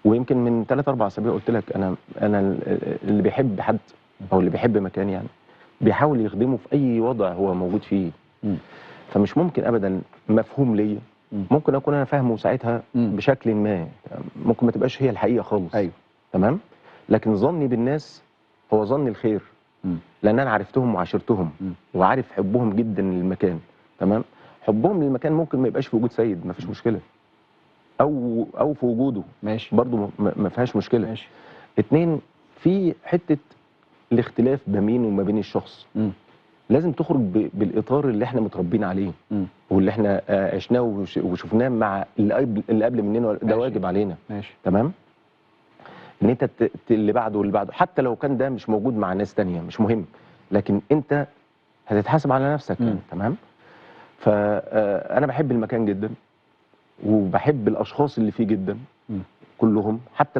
ويمكن من 3 4 اسابيع قلت لك انا اللي بيحب حد او اللي بيحب مكان يعني بيحاول يخدمه في اي وضع هو موجود فيه. فمش ممكن ابدا مفهوم ليا ممكن اكون انا فاهمه ساعتها بشكل ما، ممكن ما تبقاش هي الحقيقه خالص. ايوه تمام. لكن ظني بالناس هو ظن الخير، لان انا عرفتهم وعاشرتهم وعارف حبهم جدا للمكان. تمام. حبهم للمكان ممكن ما يبقاش في وجود سيد، ما فيش مشكله، او في وجوده ماشي برضو ما فيهاش مشكله. ماشي. 2 في حته الاختلاف ما بيني وما بين الشخص لازم تخرج بالاطار اللي احنا متربيين عليه واللي احنا عشناه وشفناه مع اللي قبل مننا، ده واجب علينا. ماشي. تمام. ان انت اللي بعده واللي بعده حتى لو كان ده مش موجود مع ناس تانية مش مهم، لكن انت هتتحاسب على نفسك يعني. تمام. فانا بحب المكان جدا وبحب الاشخاص اللي فيه جدا كلهم، حتى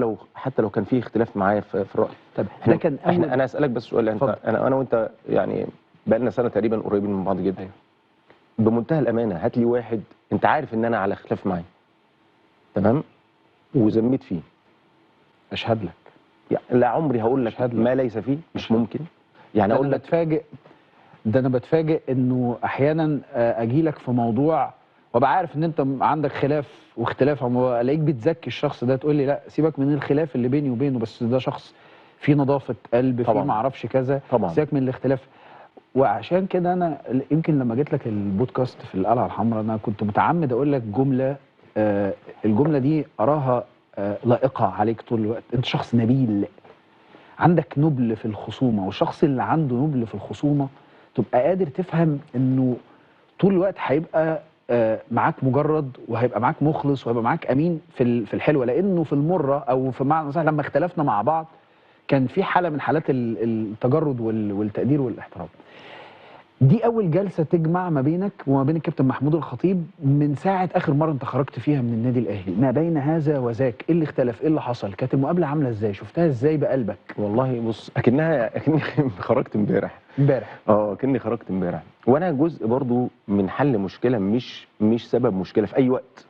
لو كان فيه اختلاف معايا في الراي. طب ده كان اول انا اسالك بس سؤال، انت انا وانت يعني بقى لنا سنه تقريبا قريبين من بعض جدا. أيوه. بمنتهى الامانه هات لي واحد انت عارف ان انا على خلاف معاه تمام وذميت فيه، اشهد لك يعني لا عمري هقول لك ما ليس فيه، مش ممكن. يعني اقول لك انا بتفاجئ انه احيانا اجي لك في موضوع وابقى عارف ان انت عندك خلاف واختلاف، الاقيك بتزكي الشخص ده تقول لي لا سيبك من الخلاف اللي بيني وبينه، بس ده شخص فيه نظافه قلب، فيه ما اعرفش كذا، سيبك من الاختلاف. وعشان كده انا يمكن لما جيت لك البودكاست في القلعه الحمراء انا كنت متعمد اقول لك جمله، الجمله دي اراها لائقه عليك طول الوقت. انت شخص نبيل، عندك نبل في الخصومه، والشخص اللي عنده نبل في الخصومه تبقى قادر تفهم انه طول الوقت هيبقى معاك مجرد، وهيبقى معاك مخلص، وهيبقى معاك امين في الحلوه، لانه في المره او في معنى صح لما اختلفنا مع بعض كان في حاله من حالات التجرد والتقدير والاحترام. دي اول جلسه تجمع ما بينك وما بين الكابتن محمود الخطيب من ساعه اخر مره انت خرجت فيها من النادي الاهلي. ما بين هذا وذاك ايه اللي اختلف؟ ايه اللي حصل؟ كانت المقابله عامله ازاي؟ شفتها ازاي بقلبك؟ والله بص اكني خرجت امبارح. اكني خرجت امبارح، وانا جزء برضو من حل مشكله، مش سبب مشكله في اي وقت.